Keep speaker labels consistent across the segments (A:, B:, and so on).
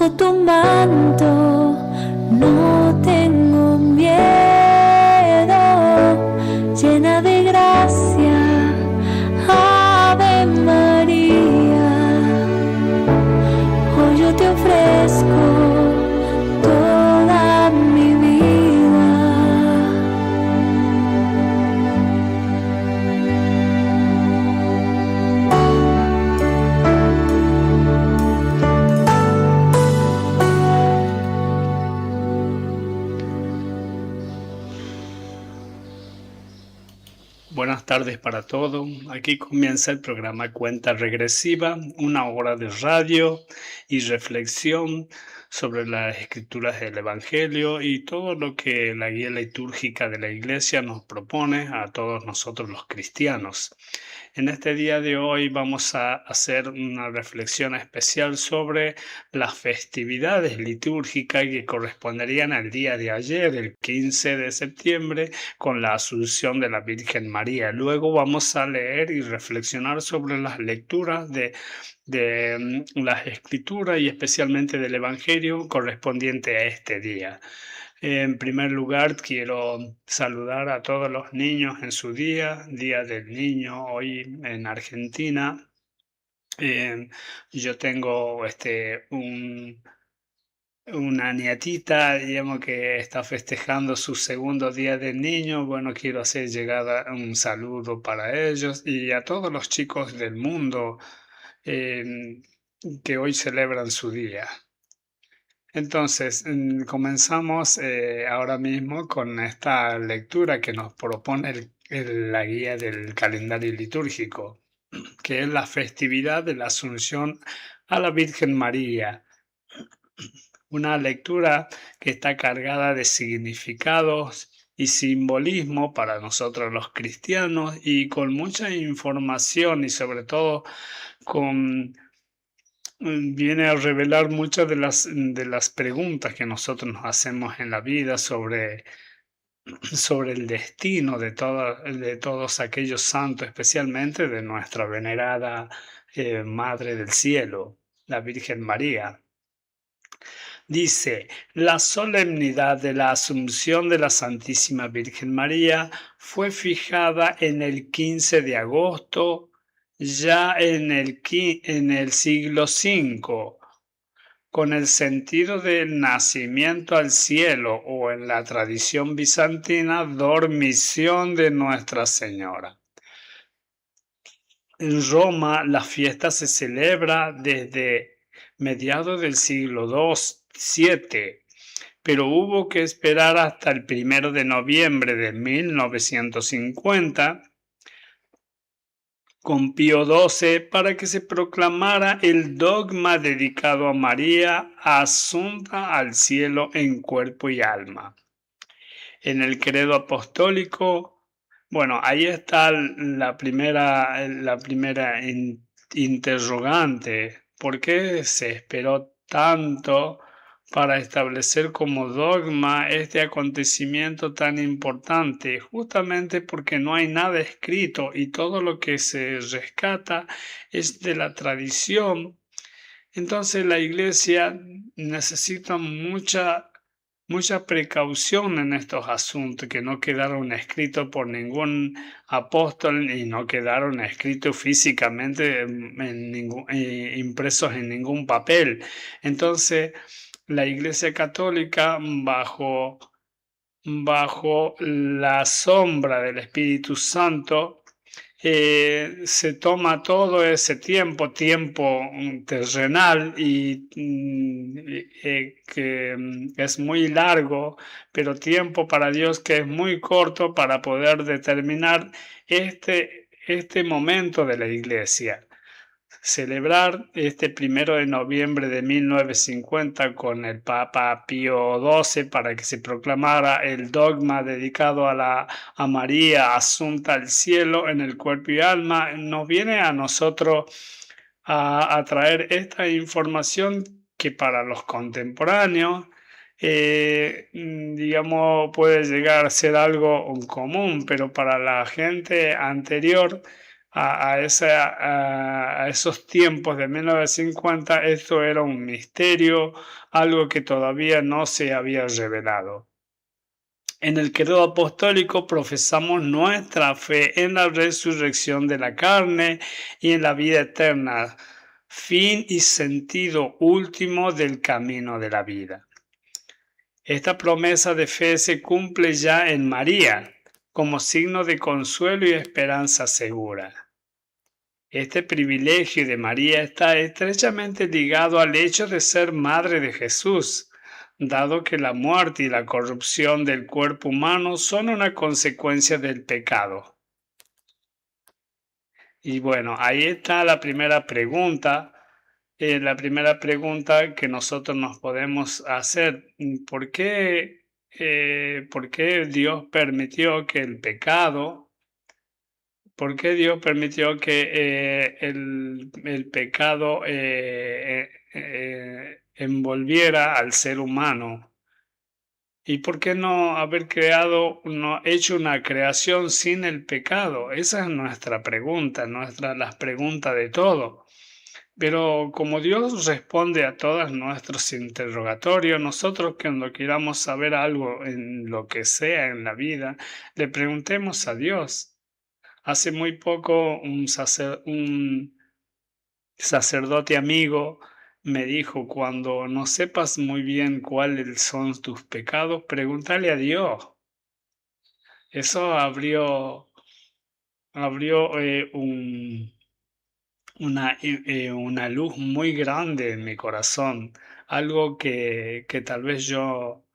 A: bajo tu manto no tengo miedo, llena de gracia, Ave María. Hoy yo te ofrezco toda mi vida.
B: Buenas tardes para todos. Aquí comienza el programa Cuenta Regresiva, una hora de radio y reflexión sobre las escrituras del Evangelio y todo lo que la guía litúrgica de la Iglesia nos propone a todos nosotros los cristianos. En este día de hoy vamos a hacer una reflexión especial sobre las festividades litúrgicas que corresponderían al día de ayer, el 15 de septiembre, con la Asunción de la Virgen María. Luego vamos a leer y reflexionar sobre las lecturas de las Escrituras y especialmente del Evangelio correspondiente a este día. En primer lugar, quiero saludar a todos los niños en su día, Día del Niño, hoy en Argentina. Yo tengo una nietita, digamos, que está festejando su segundo día del niño. Bueno, quiero hacer llegar un saludo para ellos y a todos los chicos del mundo eh, que hoy celebran su día. Entonces, comenzamos ahora mismo con esta lectura que nos propone la guía del calendario litúrgico, que es la festividad de la Asunción a la Virgen María. Una lectura que está cargada de significados y simbolismo para nosotros los cristianos y con mucha información y sobre todo viene a revelar muchas de las preguntas que nosotros nos hacemos en la vida sobre el destino de todos aquellos santos, especialmente de nuestra venerada Madre del Cielo, la Virgen María. Dice, la solemnidad de la Asunción de la Santísima Virgen María fue fijada en el 15 de agosto, ya en el siglo V, con el sentido del nacimiento al cielo o en la tradición bizantina, dormición de Nuestra Señora. En Roma la fiesta se celebra desde mediados del siglo VII, pero hubo que esperar hasta el 1 de noviembre de 1950 con Pío XII para que se proclamara el dogma dedicado a María asunta al cielo en cuerpo y alma. En el credo apostólico, bueno, ahí está la primera interrogante. ¿Por qué se esperó tanto para establecer como dogma este acontecimiento tan importante? Justamente porque no hay nada escrito y todo lo que se rescata es de la tradición. Entonces la Iglesia necesita mucha precaución en estos asuntos que no quedaron escritos por ningún apóstol y no quedaron escritos físicamente impresos en ningún papel. Entonces, la Iglesia Católica, bajo la sombra del Espíritu Santo, se toma todo ese tiempo terrenal y que es muy largo, pero tiempo para Dios que es muy corto para poder determinar este momento de la Iglesia. Celebrar este 1 de noviembre de 1950 con el Papa Pío XII para que se proclamara el dogma dedicado a María asunta al cielo en el cuerpo y alma, nos viene a nosotros a traer esta información que para los contemporáneos, digamos, puede llegar a ser algo común, pero para la gente anterior a esos tiempos de 1950, esto era un misterio, algo que todavía no se había revelado. En el credo apostólico profesamos nuestra fe en la resurrección de la carne y en la vida eterna, fin y sentido último del camino de la vida. Esta promesa de fe se cumple ya en María, como signo de consuelo y esperanza segura. Este privilegio de María está estrechamente ligado al hecho de ser madre de Jesús, dado que la muerte y la corrupción del cuerpo humano son una consecuencia del pecado. Y bueno, ahí está la primera pregunta. La primera pregunta que nosotros nos podemos hacer: por qué Dios permitió que el pecado ¿Por qué Dios permitió que el pecado envolviera al ser humano? ¿Y por qué no haber hecho una creación sin el pecado? Esa es nuestra pregunta, las preguntas de todo. Pero como Dios responde a todos nuestros interrogatorios, nosotros cuando queramos saber algo en lo que sea en la vida, le preguntemos a Dios. Hace muy poco un sacerdote amigo me dijo: cuando no sepas muy bien cuáles son tus pecados, pregúntale a Dios. Eso abrió una luz muy grande en mi corazón, algo que tal vez yo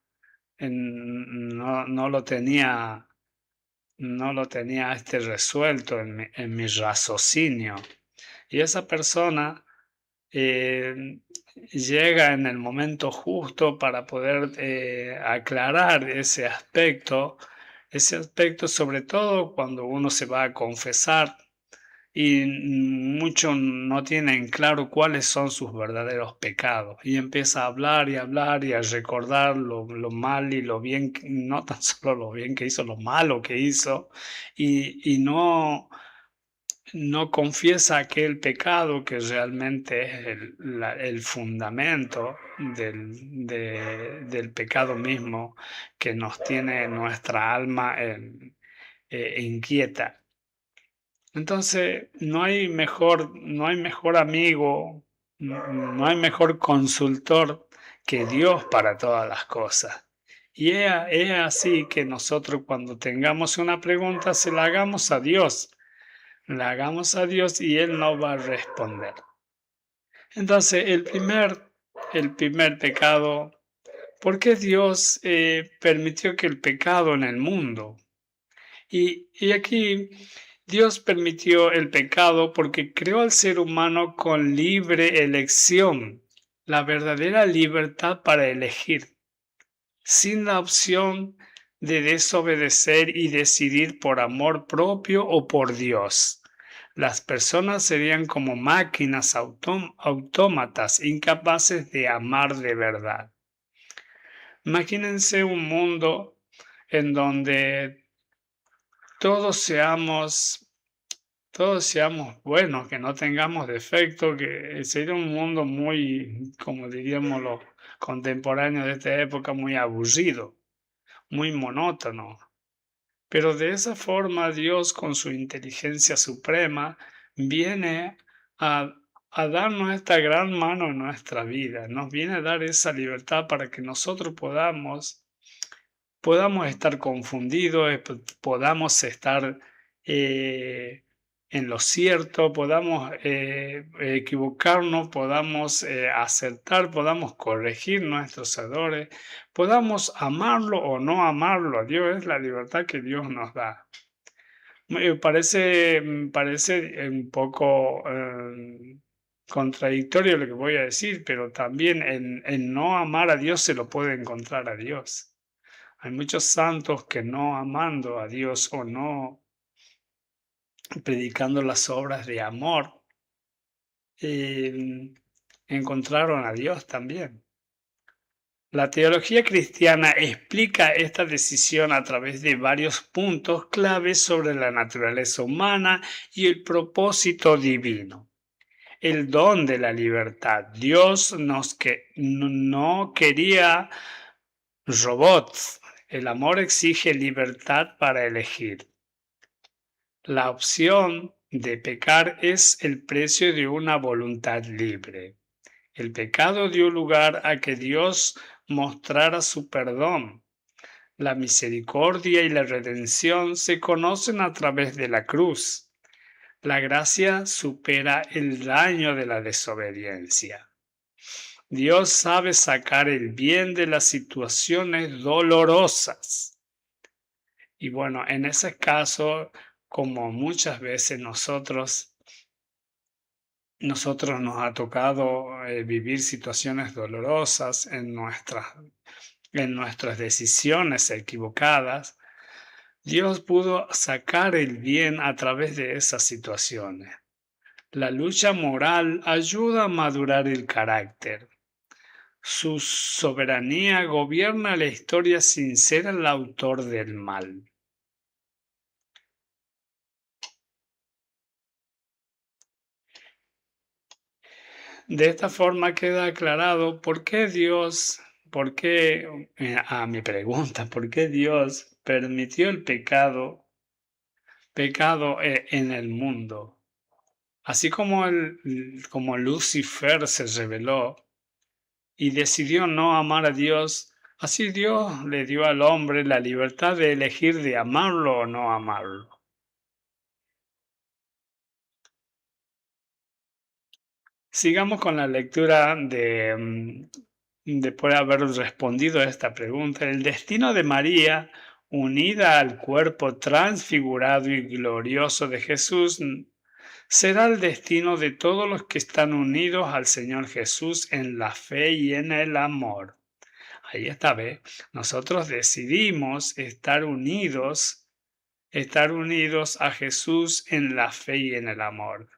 B: no lo tenía, resuelto en mi raciocinio. Y esa persona eh, llega en el momento justo para poder aclarar ese aspecto, sobre todo cuando uno se va a confesar y muchos no tienen claro cuáles son sus verdaderos pecados, y empieza a hablar y hablar y a recordar lo mal y lo bien, no tan solo lo bien que hizo, lo malo que hizo, y no confiesa aquel pecado que realmente es el fundamento del pecado mismo, que nos tiene nuestra alma inquieta. Entonces, no hay mejor amigo, no hay mejor consultor que Dios para todas las cosas. Y es así que nosotros, cuando tengamos una pregunta, se la hagamos a Dios. La hagamos a Dios y Él nos va a responder. Entonces, el primer pecado: ¿por qué Dios permitió que el pecado en el mundo? Y aquí Dios permitió el pecado porque creó al ser humano con libre elección, la verdadera libertad para elegir, sin la opción de desobedecer y decidir por amor propio o por Dios. Las personas serían como máquinas autómatas, incapaces de amar de verdad. Imagínense un mundo en donde todos seamos buenos, que no tengamos defectos, que sería un mundo muy, como diríamos los contemporáneos de esta época, muy aburrido, muy monótono. Pero de esa forma Dios, con su inteligencia suprema, viene a, a darnos esta gran mano en nuestra vida, nos viene a dar esa libertad para que nosotros podamos estar confundidos, podamos estar en lo cierto, podamos equivocarnos, podamos acertar, podamos corregir nuestros errores, podamos amarlo o no amarlo a Dios. Es la libertad que Dios nos da. Parece un poco contradictorio lo que voy a decir, pero también en no amar a Dios se lo puede encontrar a Dios. Hay muchos santos que, no amando a Dios o no predicando las obras de amor, encontraron a Dios también. La teología cristiana explica esta decisión a través de varios puntos claves sobre la naturaleza humana y el propósito divino. El don de la libertad. Dios no quería robots. El amor exige libertad para elegir. La opción de pecar es el precio de una voluntad libre. El pecado dio lugar a que Dios mostrara su perdón. La misericordia y la redención se conocen a través de la cruz. La gracia supera el daño de la desobediencia. Dios sabe sacar el bien de las situaciones dolorosas. Y bueno, en ese caso, como muchas veces nosotros nos ha tocado vivir situaciones dolorosas en nuestras decisiones equivocadas, Dios pudo sacar el bien a través de esas situaciones. La lucha moral ayuda a madurar el carácter. Su soberanía gobierna la historia sin ser el autor del mal. De esta forma queda aclarado a mi pregunta, por qué Dios permitió el pecado en el mundo. Así como Lucifer se rebeló y decidió no amar a Dios, así Dios le dio al hombre la libertad de elegir de amarlo o no amarlo. Sigamos con la lectura después de haber respondido a esta pregunta. El destino de María, unida al cuerpo transfigurado y glorioso de Jesús, será el destino de todos los que están unidos al Señor Jesús en la fe y en el amor. Ahí está, ¿ve? Nosotros decidimos estar unidos a Jesús en la fe y en el amor.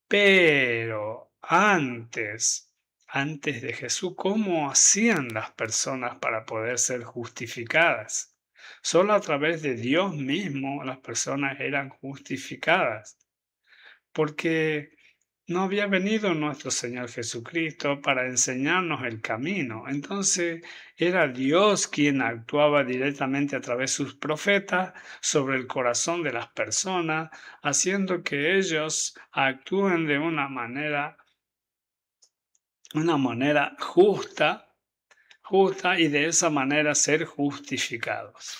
B: Pero antes de Jesús, ¿cómo hacían las personas para poder ser justificadas? Solo a través de Dios mismo las personas eran justificadas, porque no había venido nuestro Señor Jesucristo para enseñarnos el camino. Entonces era Dios quien actuaba directamente a través de sus profetas sobre el corazón de las personas, haciendo que ellos actúen de una manera justa y de esa manera ser justificados.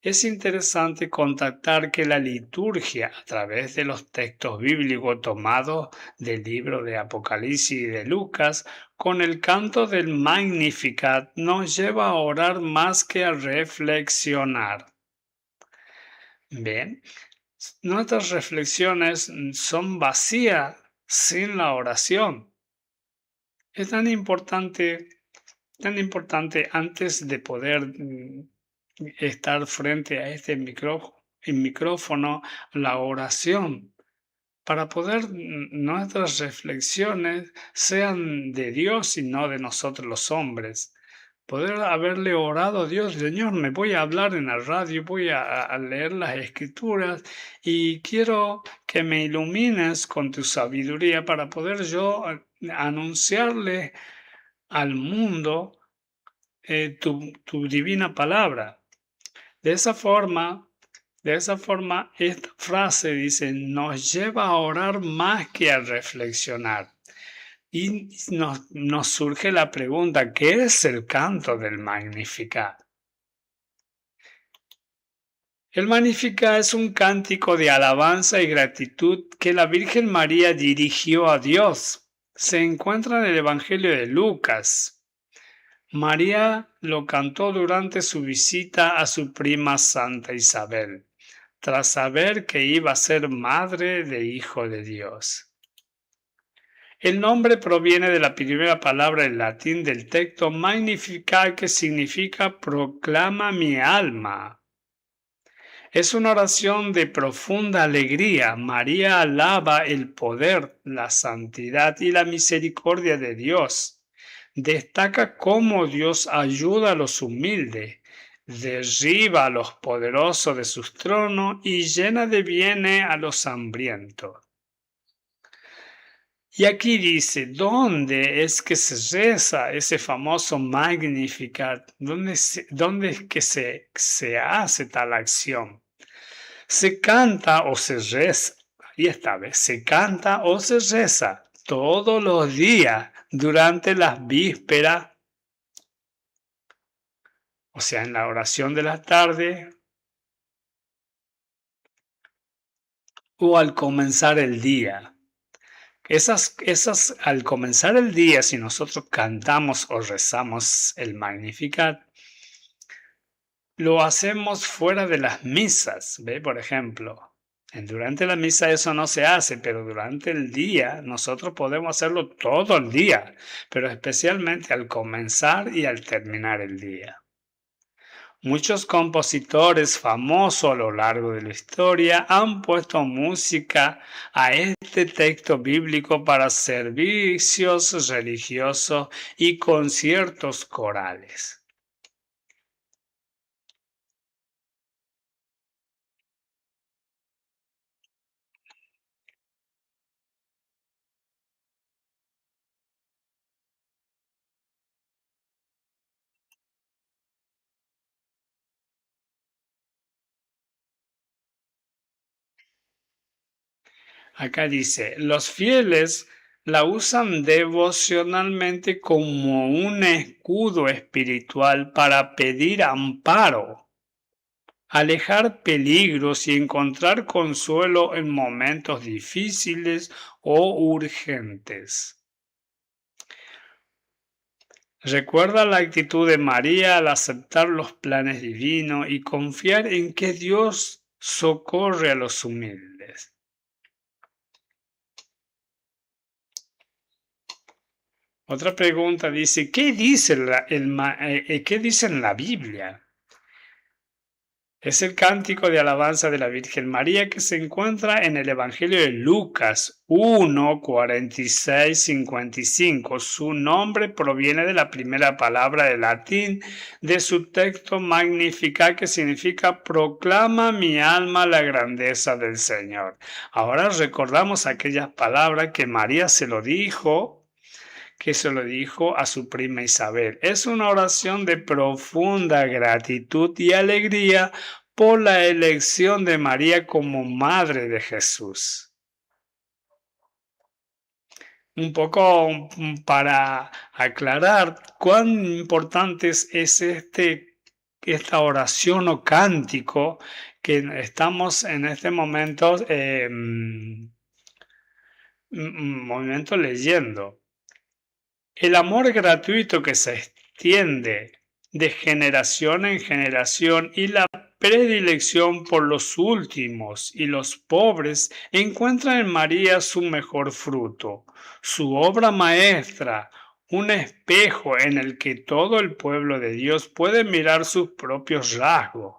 B: Es interesante contactar que la liturgia, a través de los textos bíblicos tomados del libro de Apocalipsis y de Lucas, con el canto del Magnificat, nos lleva a orar más que a reflexionar. Bien, nuestras reflexiones son vacías sin la oración. Es tan importante antes de poder estar frente a este micrófono, la oración, para poder nuestras reflexiones sean de Dios y no de nosotros los hombres. Poder haberle orado a Dios, Señor, me voy a hablar en la radio, voy a leer las escrituras y quiero que me ilumines con tu sabiduría para poder yo anunciarle al mundo tu divina palabra. De esa forma, esta frase dice, nos lleva a orar más que a reflexionar. Y nos surge la pregunta, ¿qué es el canto del Magnificat? El Magnificat es un cántico de alabanza y gratitud que la Virgen María dirigió a Dios. Se encuentra en el Evangelio de Lucas. María lo cantó durante su visita a su prima Santa Isabel, tras saber que iba a ser madre de Hijo de Dios. El nombre proviene de la primera palabra en latín del texto Magnificat, que significa proclama mi alma. Es una oración de profunda alegría. María alaba el poder, la santidad y la misericordia de Dios. destaca cómo Dios ayuda a los humildes, derriba a los poderosos de sus tronos y llena de bienes a los hambrientos. Y aquí dice, ¿dónde es que se reza ese famoso Magnificat? ¿Dónde es que se hace tal acción? Se canta o se reza, y esta vez se canta o se reza todos los días durante las vísperas, o sea, en la oración de la tarde o al comenzar el día. Al comenzar el día, si nosotros cantamos o rezamos el Magnificat, lo hacemos fuera de las misas, ¿ve? Por ejemplo, durante la misa eso no se hace, pero durante el día nosotros podemos hacerlo todo el día, pero especialmente al comenzar y al terminar el día. Muchos compositores famosos a lo largo de la historia han puesto música a este texto bíblico para servicios religiosos y conciertos corales. Acá dice, los fieles la usan devocionalmente como un escudo espiritual para pedir amparo, alejar peligros y encontrar consuelo en momentos difíciles o urgentes. Recuerda la actitud de María al aceptar los planes divinos y confiar en que Dios socorre a los humildes. Otra pregunta dice, ¿qué dice qué dice en la Biblia? Es el cántico de alabanza de la Virgen María que se encuentra en el Evangelio de Lucas 1, 46, 55. Su nombre proviene de la primera palabra de latín de su texto Magnificat, que significa proclama mi alma la grandeza del Señor. Ahora recordamos aquellas palabras que María se lo dijo a su prima Isabel. Es una oración de profunda gratitud y alegría por la elección de María como madre de Jesús. Un poco para aclarar cuán importante es esta oración o cántico que estamos en este momento leyendo. El amor gratuito que se extiende de generación en generación y la predilección por los últimos y los pobres encuentran en María su mejor fruto, su obra maestra, un espejo en el que todo el pueblo de Dios puede mirar sus propios rasgos.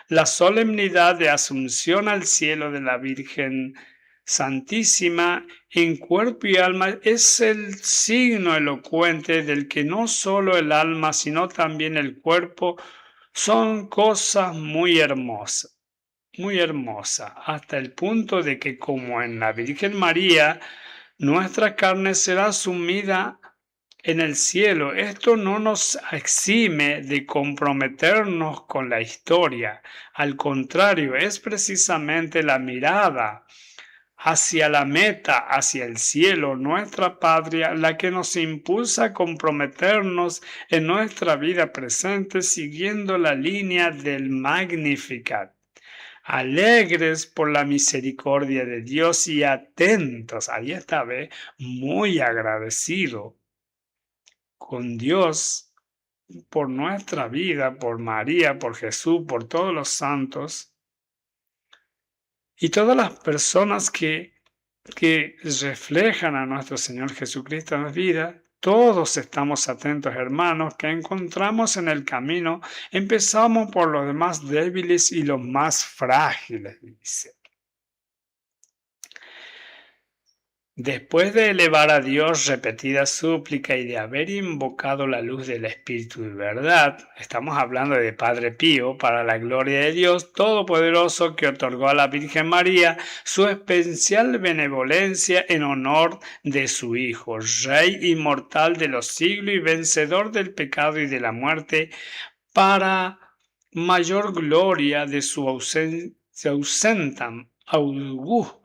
B: La solemnidad de Asunción al cielo de la Virgen Santísima en cuerpo y alma es el signo elocuente del que no solo el alma, sino también el cuerpo son cosas muy hermosas, hasta el punto de que como en la Virgen María, nuestra carne será sumida en el cielo. Esto no nos exime de comprometernos con la historia. Al contrario, es precisamente la mirada hacia la meta, hacia el cielo, nuestra patria, la que nos impulsa a comprometernos en nuestra vida presente siguiendo la línea del Magnificat. Alegres por la misericordia de Dios y atentos, ahí está, muy agradecido con Dios por nuestra vida, por María, por Jesús, por todos los santos. Y todas las personas que reflejan a nuestro Señor Jesucristo en la vida, todos estamos atentos, hermanos, que encontramos en el camino. Empezamos por los más débiles y los más frágiles, dice. Después de elevar a Dios repetida súplica y de haber invocado la luz del Espíritu de verdad, estamos hablando de Padre Pío, para la gloria de Dios Todopoderoso que otorgó a la Virgen María su especial benevolencia en honor de su Hijo, Rey inmortal de los siglos y vencedor del pecado y de la muerte, para mayor gloria de su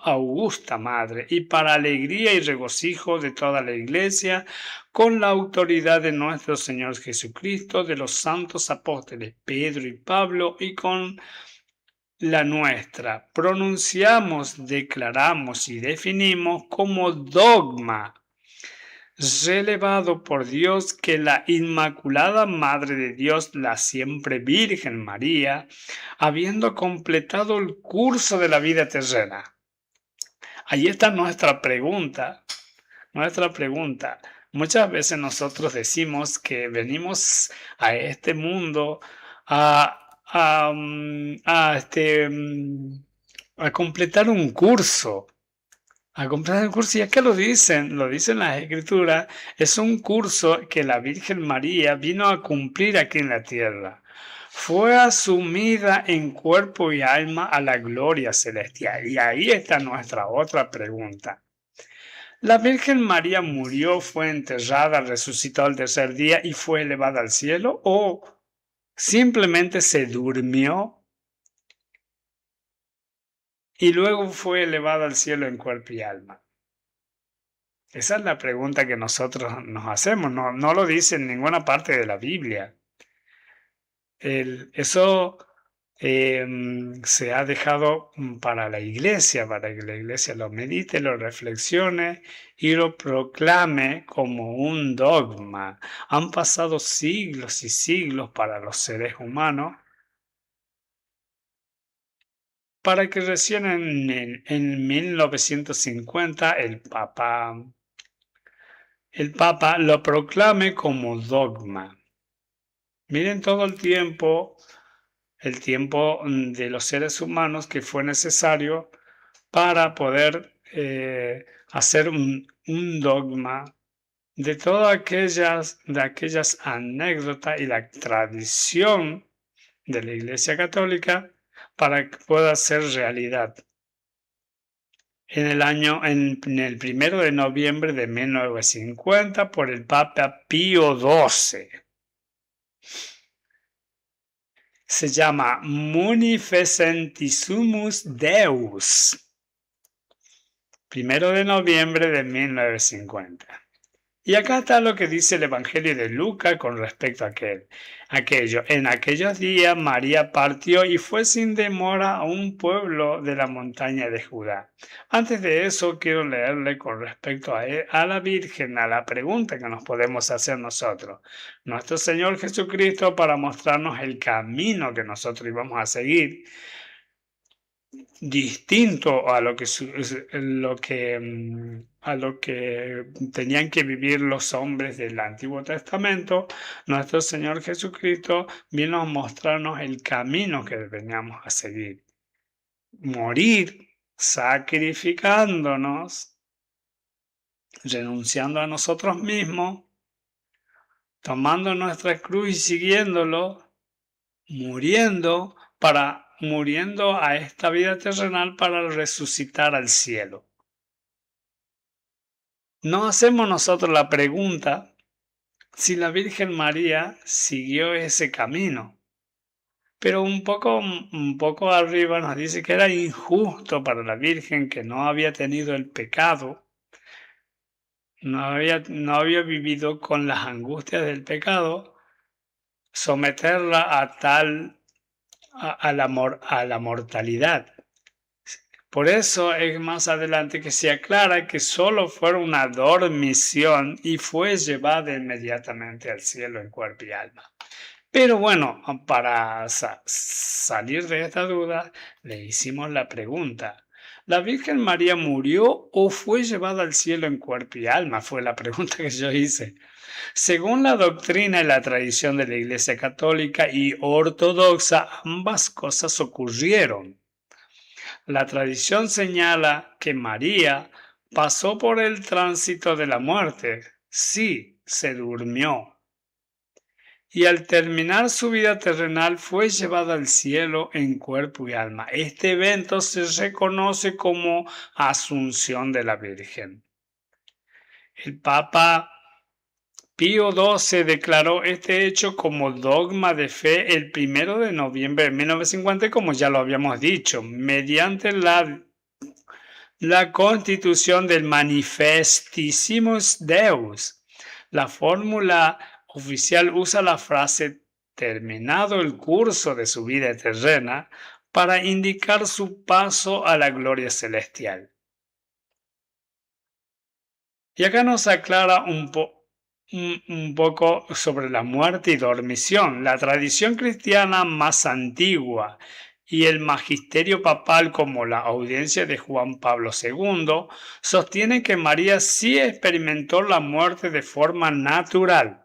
B: augusta Madre, y para alegría y regocijo de toda la Iglesia, con la autoridad de nuestro Señor Jesucristo, de los santos apóstoles Pedro y Pablo, y con la nuestra, pronunciamos, declaramos y definimos como dogma relevado por Dios que la Inmaculada Madre de Dios, la siempre Virgen María, habiendo completado el curso de la vida terrena. Ahí está nuestra pregunta. Muchas veces nosotros decimos que venimos a este mundo a completar un curso. A completar el curso, y acá lo dicen las escrituras, es un curso que la Virgen María vino a cumplir aquí en la tierra. Fue asumida en cuerpo y alma a la gloria celestial. Y ahí está nuestra otra pregunta. ¿La Virgen María murió, fue enterrada, resucitó al tercer día y fue elevada al cielo? ¿O simplemente se durmió y luego fue elevada al cielo en cuerpo y alma? Esa es la pregunta que nosotros nos hacemos. No lo dice en ninguna parte de la Biblia. Eso se ha dejado para la Iglesia, para que la Iglesia lo medite, lo reflexione y lo proclame como un dogma. Han pasado siglos y siglos para los seres humanos, para que recién en 1950 el Papa lo proclame como dogma. Miren todo el tiempo de los seres humanos que fue necesario para poder hacer un dogma de todas aquellas anécdotas y la tradición de la Iglesia Católica para que pueda ser realidad. En el 1 de noviembre de 1950 por el Papa Pío XII. Se llama Munificentissimus Deus. 1 de noviembre de 1950. Y acá está lo que dice el Evangelio de Lucas con respecto a aquello. En aquellos días María partió y fue sin demora a un pueblo de la montaña de Judá. Antes de eso quiero leerle con respecto a la Virgen, a la pregunta que nos podemos hacer nosotros. Nuestro Señor Jesucristo, para mostrarnos el camino que nosotros íbamos a seguir, distinto a lo que tenían que vivir los hombres del Antiguo Testamento, nuestro Señor Jesucristo vino a mostrarnos el camino que veníamos a seguir. Morir sacrificándonos, renunciando a nosotros mismos, tomando nuestra cruz y siguiéndolo, muriendo a esta vida terrenal para resucitar al cielo. No hacemos nosotros la pregunta si la Virgen María siguió ese camino. Pero un poco arriba nos dice que era injusto para la Virgen, que no había tenido el pecado, no había vivido con las angustias del pecado, someterla a la mortalidad. Por eso es más adelante que se aclara que solo fue una dormición y fue llevada inmediatamente al cielo en cuerpo y alma. Pero bueno, para salir de esta duda, le hicimos la pregunta: ¿la Virgen María murió o fue llevada al cielo en cuerpo y alma? Fue la pregunta que yo hice. Según la doctrina y la tradición de la Iglesia Católica y Ortodoxa, ambas cosas ocurrieron. La tradición señala que María, pasó por el tránsito de la muerte. Sí, se durmió. Y al terminar su vida terrenal fue llevada al cielo en cuerpo y alma. Este evento se reconoce como Asunción de la Virgen. El Papa Pío XII declaró este hecho como dogma de fe el 1 de noviembre de 1950, como ya lo habíamos dicho, mediante la constitución del Manifestissimus Deus. La fórmula oficial usa la frase terminado el curso de su vida terrena para indicar su paso a la gloria celestial. Y acá nos aclara un poco sobre la muerte y dormición. La tradición cristiana más antigua y el magisterio papal, como la audiencia de Juan Pablo II, sostienen que María sí experimentó la muerte de forma natural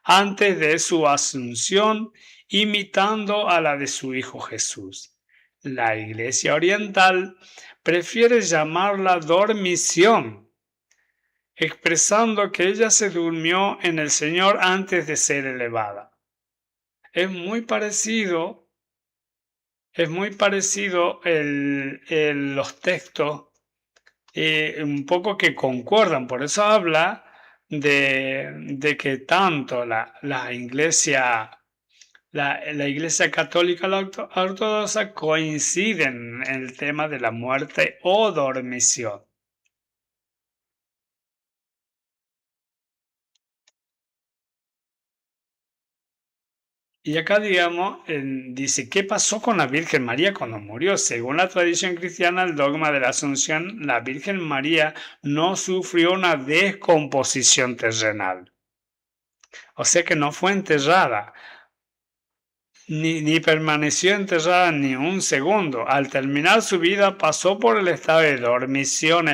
B: antes de su asunción, imitando a la de su Hijo Jesús. La Iglesia Oriental prefiere llamarla dormición, expresando que ella se durmió en el Señor antes de ser elevada. Es muy parecido los textos, un poco que concuerdan. Por eso habla de que tanto la Iglesia católica y la ortodoxa coinciden en el tema de la muerte o dormición. Y acá, digamos, dice, ¿qué pasó con la Virgen María cuando murió? Según la tradición cristiana, el dogma de la Asunción, la Virgen María no sufrió una descomposición terrenal. O sea que no fue enterrada, ni permaneció enterrada ni un segundo. Al terminar su vida, pasó por el estado de dormición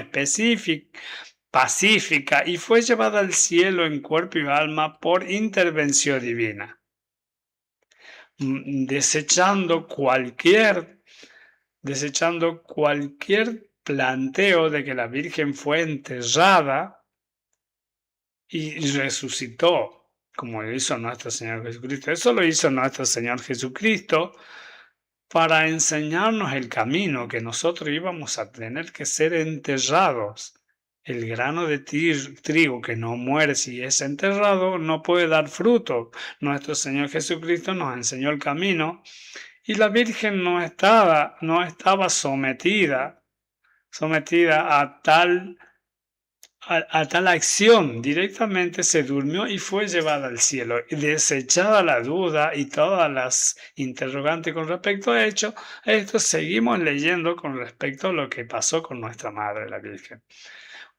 B: pacífica y fue llevada al cielo en cuerpo y alma por intervención divina. Desechando cualquier planteo de que la Virgen fue enterrada y resucitó, como lo hizo nuestro Señor Jesucristo. Eso lo hizo nuestro Señor Jesucristo para enseñarnos el camino, que nosotros íbamos a tener que ser enterrados. El grano de trigo que no muere si es enterrado no puede dar fruto. Nuestro Señor Jesucristo nos enseñó el camino y la Virgen no estaba sometida a tal acción. Directamente se durmió y fue llevada al cielo. Desechada la duda y todas las interrogantes con respecto a esto, seguimos leyendo con respecto a lo que pasó con nuestra Madre, la Virgen.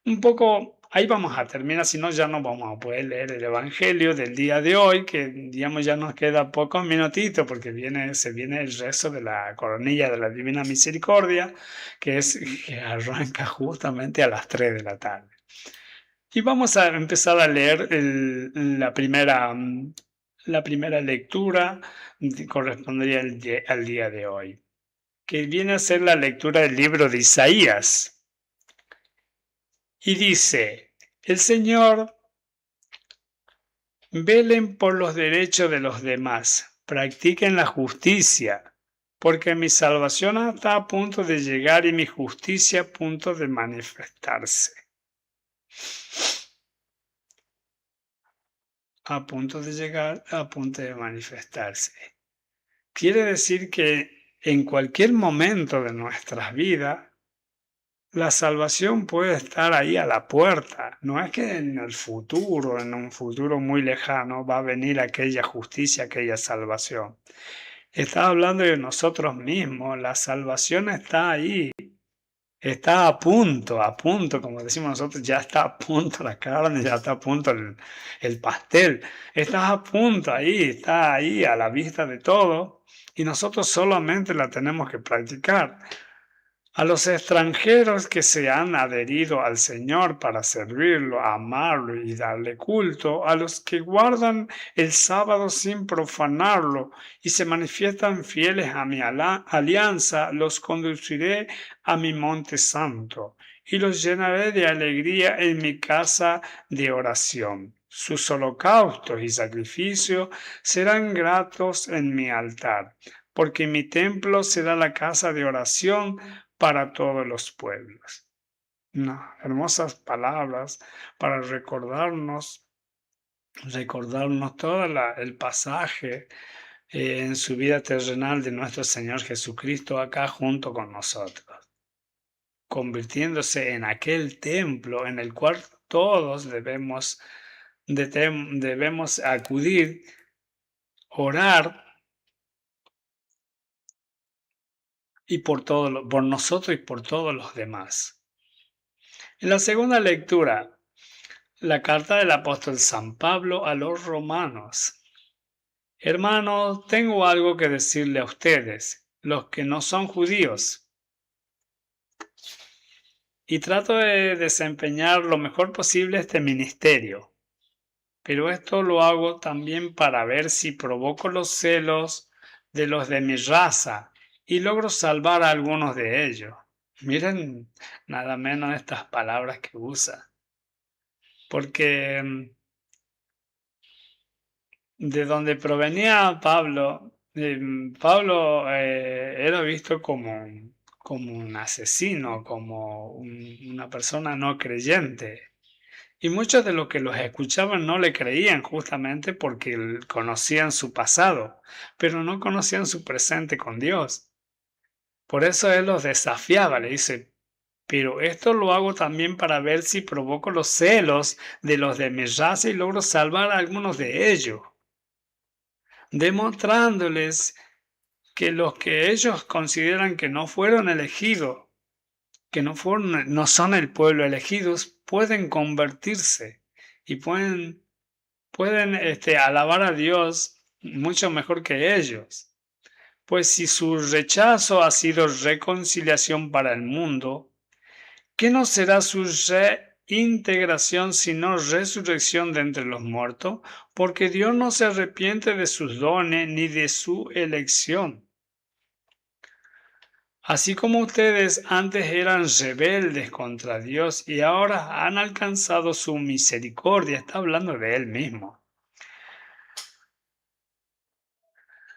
B: Un poco, ahí vamos a terminar, si no ya no vamos a poder leer el Evangelio del día de hoy, que digamos ya nos queda pocos minutitos porque se viene el rezo de la coronilla de la Divina Misericordia, que arranca justamente a las 3 de la tarde. Y vamos a empezar a leer la primera lectura, correspondería al día de hoy, que viene a ser la lectura del libro de Isaías. Y dice, el Señor, velen por los derechos de los demás, practiquen la justicia, porque mi salvación está a punto de llegar y mi justicia a punto de manifestarse. A punto de llegar, a punto de manifestarse. Quiere decir que en cualquier momento de nuestras vidas, la salvación puede estar ahí a la puerta. No es que en un futuro muy lejano, va a venir aquella justicia, aquella salvación. Está hablando de nosotros mismos. La salvación está ahí. Está a punto, como decimos nosotros, ya está a punto la carne, ya está a punto el pastel. Está a punto ahí, está ahí a la vista de todo. Y nosotros solamente la tenemos que practicar. A los extranjeros que se han adherido al Señor para servirlo, amarlo y darle culto, a los que guardan el sábado sin profanarlo y se manifiestan fieles a mi alianza, los conduciré a mi monte santo y los llenaré de alegría en mi casa de oración. Sus holocaustos y sacrificios serán gratos en mi altar, porque mi templo será la casa de oración para todos los pueblos. Hermosas palabras para recordarnos todo el pasaje en su vida terrenal de nuestro Señor Jesucristo acá junto con nosotros, convirtiéndose en aquel templo en el cual todos debemos acudir, orar y por nosotros y por todos los demás. En la segunda lectura, la carta del apóstol San Pablo a los romanos. Hermanos, tengo algo que decirle a ustedes, los que no son judíos, y trato de desempeñar lo mejor posible este ministerio. Pero esto lo hago también para ver si provoco los celos de los de mi raza y logro salvar a algunos de ellos. Miren nada menos estas palabras que usa. Porque de donde provenía Pablo, era visto como un asesino, como una persona no creyente. Y muchos de los que los escuchaban no le creían justamente porque conocían su pasado, pero no conocían su presente con Dios. Por eso él los desafiaba, le dice, pero esto lo hago también para ver si provoco los celos de los de mi raza y logro salvar a algunos de ellos, demostrándoles que los que ellos consideran que no fueron elegidos, que no son el pueblo elegidos, pueden convertirse y pueden alabar a Dios mucho mejor que ellos. Pues si su rechazo ha sido reconciliación para el mundo, ¿qué no será su reintegración sino resurrección de entre los muertos? Porque Dios no se arrepiente de sus dones ni de su elección. Así como ustedes antes eran rebeldes contra Dios y ahora han alcanzado su misericordia, está hablando de Él mismo.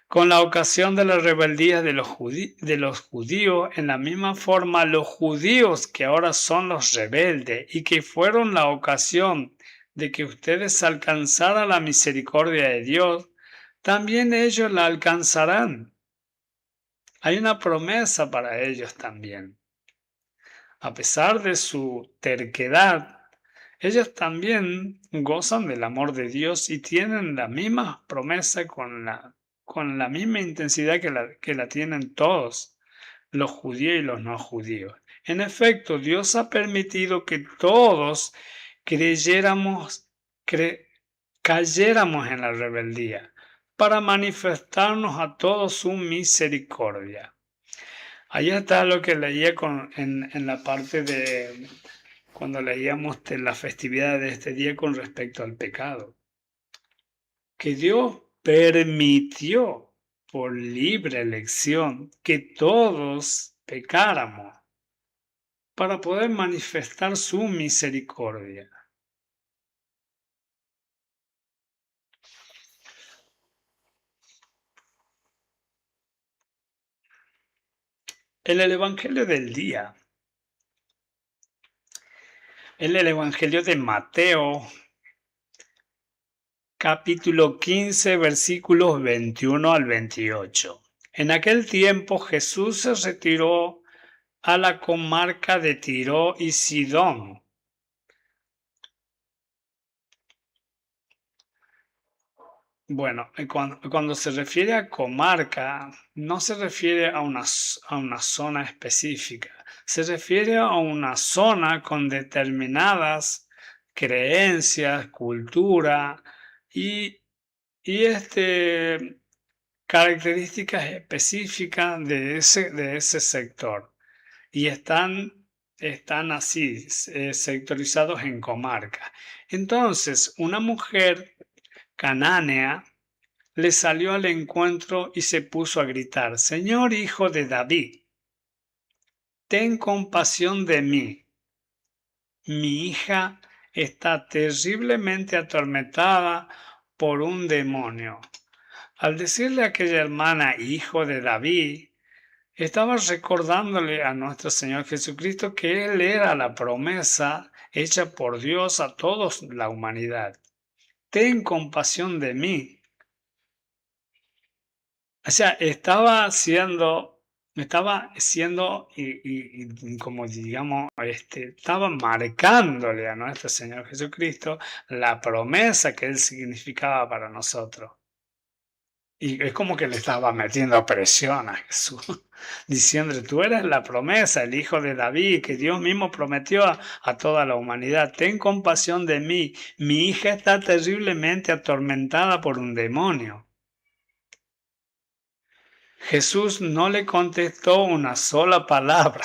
B: Con la ocasión de la rebeldía de los judíos, en la misma forma los judíos que ahora son los rebeldes y que fueron la ocasión de que ustedes alcanzaran la misericordia de Dios, también ellos la alcanzarán. Hay una promesa para ellos también. A pesar de su terquedad, ellos también gozan del amor de Dios y tienen la misma promesa con la misma intensidad que la tienen todos, los judíos y los no judíos. En efecto, Dios ha permitido que todos cayéramos en la rebeldía para manifestarnos a todos su misericordia. Ahí está lo que leía en la parte de cuando leíamos de la festividad de este día con respecto al pecado. Que Dios permitió por libre elección que todos pecáramos para poder manifestar su misericordia. En el Evangelio del día, en el Evangelio de Mateo, capítulo 15, versículos 21 al 28. En aquel tiempo Jesús se retiró a la comarca de Tiro y Sidón. Bueno, cuando se refiere a comarca, no se refiere a una zona específica, se refiere a una zona con determinadas creencias, cultura y características específicas de ese sector. Y están así, sectorizados en comarca. Entonces, una mujer canánea le salió al encuentro y se puso a gritar: Señor, hijo de David, ten compasión de mí. mi hija está terriblemente atormentada por un demonio. Al decirle a aquella hermana, hijo de David, estaba recordándole a nuestro Señor Jesucristo que Él era la promesa hecha por Dios a toda la humanidad. Ten compasión de mí. O sea, como digamos, estaba marcándole a nuestro Señor Jesucristo la promesa que Él significaba para nosotros. Y es como que le estaba metiendo presión a Jesús, diciéndole, tú eres la promesa, el hijo de David, que Dios mismo prometió a toda la humanidad. Ten compasión de mí. Mi hija está terriblemente atormentada por un demonio. Jesús no le contestó una sola palabra,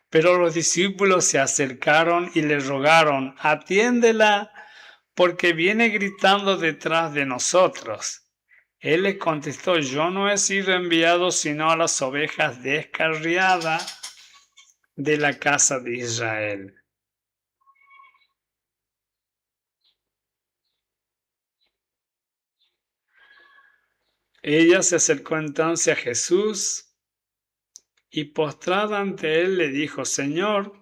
B: pero los discípulos se acercaron y le rogaron, atiéndela, porque viene gritando detrás de nosotros. Él les contestó, yo no he sido enviado sino a las ovejas descarriadas de la casa de Israel. Ella se acercó entonces a Jesús y postrada ante él le dijo, Señor,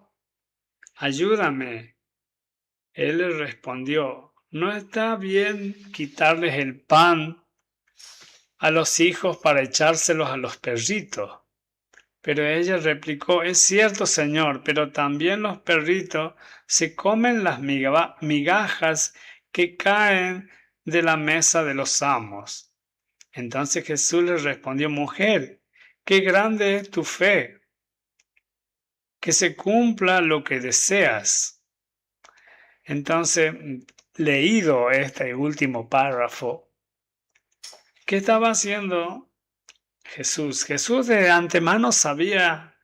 B: ayúdame. Él le respondió, no está bien quitarles el pan a los hijos para echárselos a los perritos. Pero ella replicó, es cierto, Señor, pero también los perritos se comen las migajas que caen de la mesa de los amos. Entonces Jesús le respondió, mujer, qué grande es tu fe, que se cumpla lo que deseas. Entonces, leído este último párrafo, ¿qué estaba haciendo Jesús? Jesús de antemano sabía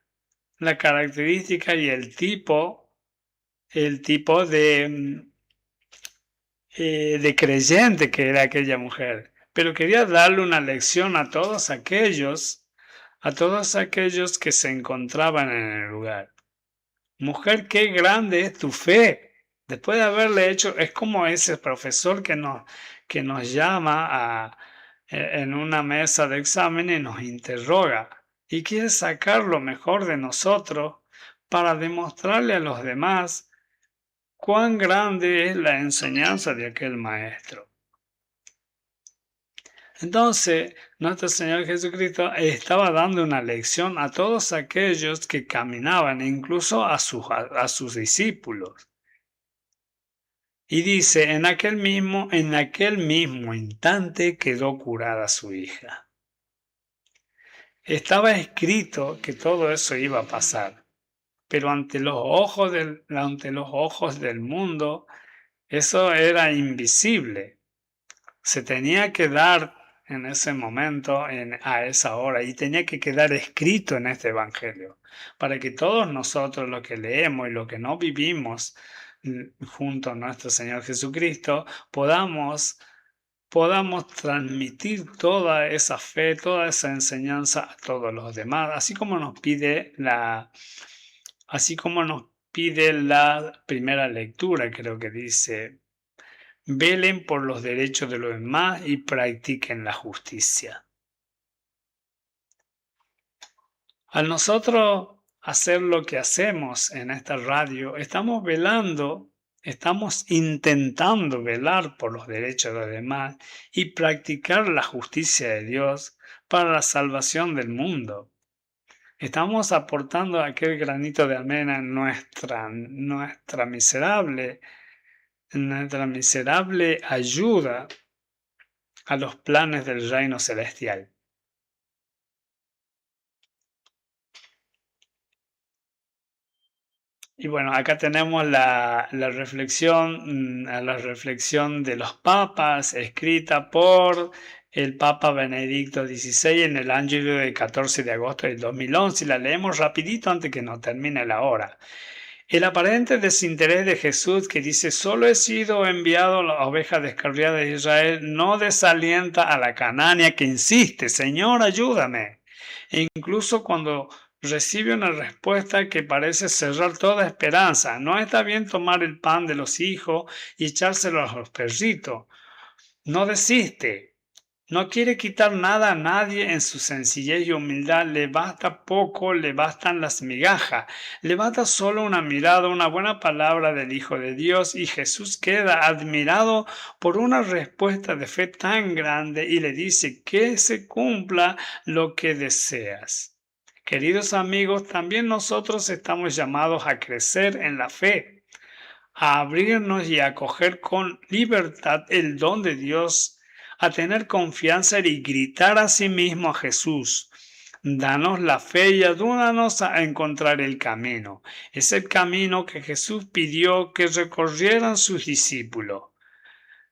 B: la característica y el tipo de creyente que era aquella mujer. Pero quería darle una lección a todos aquellos que se encontraban en el lugar. Mujer, qué grande es tu fe. Después de haberle hecho, es como ese profesor que nos llama en una mesa de examen y nos interroga y quiere sacar lo mejor de nosotros para demostrarle a los demás cuán grande es la enseñanza de aquel maestro. Entonces, nuestro Señor Jesucristo estaba dando una lección a todos aquellos que caminaban, incluso a sus discípulos. Y dice, en aquel mismo instante quedó curada su hija. Estaba escrito que todo eso iba a pasar, pero ante los ojos del mundo, eso era invisible. Se tenía que dar en ese momento, a esa hora, y tenía que quedar escrito en este evangelio, para que todos nosotros, lo que leemos y lo que no vivimos junto a nuestro Señor Jesucristo, podamos transmitir toda esa fe, toda esa enseñanza a todos los demás, así como nos pide la primera lectura, creo que dice, velen por los derechos de los demás y practiquen la justicia. Al nosotros hacer lo que hacemos en esta radio, estamos intentando velar por los derechos de los demás y practicar la justicia de Dios para la salvación del mundo. Estamos aportando aquel granito de arena en nuestra miserable ayuda a los planes del reino celestial. Y bueno, acá tenemos la reflexión de los papas, escrita por el Papa Benedicto XVI en el Ángelus del 14 de agosto del 2011. Y la leemos rapidito antes que nos termine la hora. El aparente desinterés de Jesús, que dice, solo he sido enviado a la oveja descarriada de Israel, no desalienta a la canania que insiste, Señor, ayúdame. E incluso cuando recibe una respuesta que parece cerrar toda esperanza. No está bien tomar el pan de los hijos y echárselo a los perritos. No desiste. No quiere quitar nada a nadie en su sencillez y humildad. Le basta poco, le bastan las migajas. Le basta solo una mirada, una buena palabra del Hijo de Dios y Jesús queda admirado por una respuesta de fe tan grande y le dice que se cumpla lo que deseas. Queridos amigos, también nosotros estamos llamados a crecer en la fe, a abrirnos y a acoger con libertad el don de Dios, a tener confianza y gritar a sí mismo a Jesús: danos la fe y ayúdanos a encontrar el camino. Es el camino que Jesús pidió que recorrieran sus discípulos.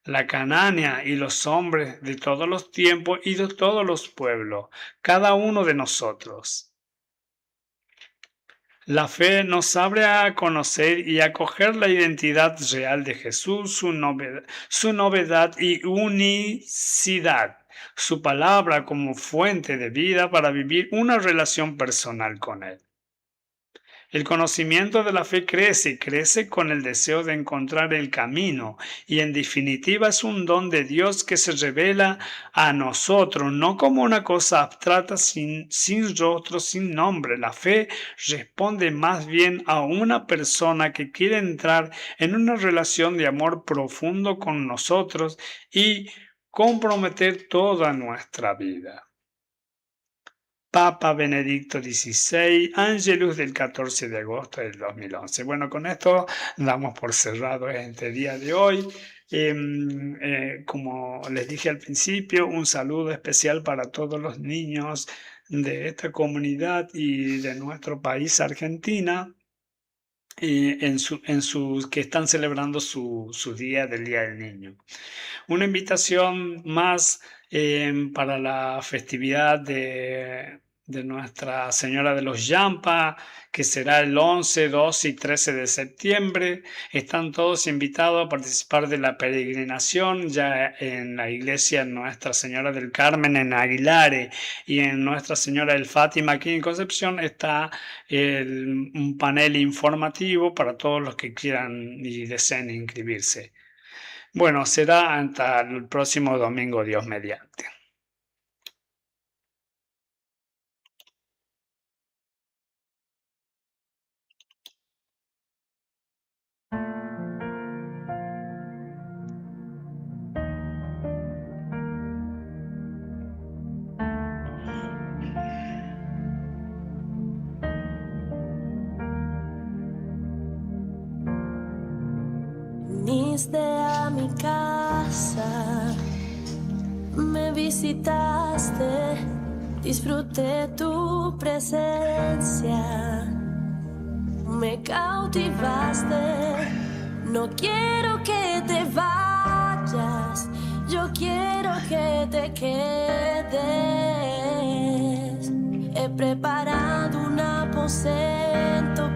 B: La Cananea y los hombres de todos los tiempos y de todos los pueblos, cada uno de nosotros. La fe nos abre a conocer y acoger la identidad real de Jesús, su novedad y unicidad, su palabra como fuente de vida para vivir una relación personal con Él. El conocimiento de la fe crece con el deseo de encontrar el camino y en definitiva es un don de Dios que se revela a nosotros, no como una cosa abstracta sin rostro, sin nombre. La fe responde más bien a una persona que quiere entrar en una relación de amor profundo con nosotros y comprometer toda nuestra vida. Papa Benedicto XVI, Angelus del 14 de agosto del 2011. Bueno, con esto damos por cerrado este día de hoy. Como les dije al principio, un saludo especial para todos los niños de esta comunidad y de nuestro país, Argentina, que están celebrando su día del Día del Niño. Una invitación más para la festividad de Nuestra Señora de los Yampa, que será el 11, 12 y 13 de septiembre. Están todos invitados a participar de la peregrinación ya en la iglesia Nuestra Señora del Carmen en Aguilares y en Nuestra Señora del Fátima aquí en Concepción. Está un panel informativo para todos los que quieran y deseen inscribirse. Bueno, será hasta el próximo domingo, Dios mediante.
A: Viniste a mi casa, me visitaste, disfruté tu presencia, me cautivaste. No quiero que te vayas, yo quiero que te quedes. He preparado un aposento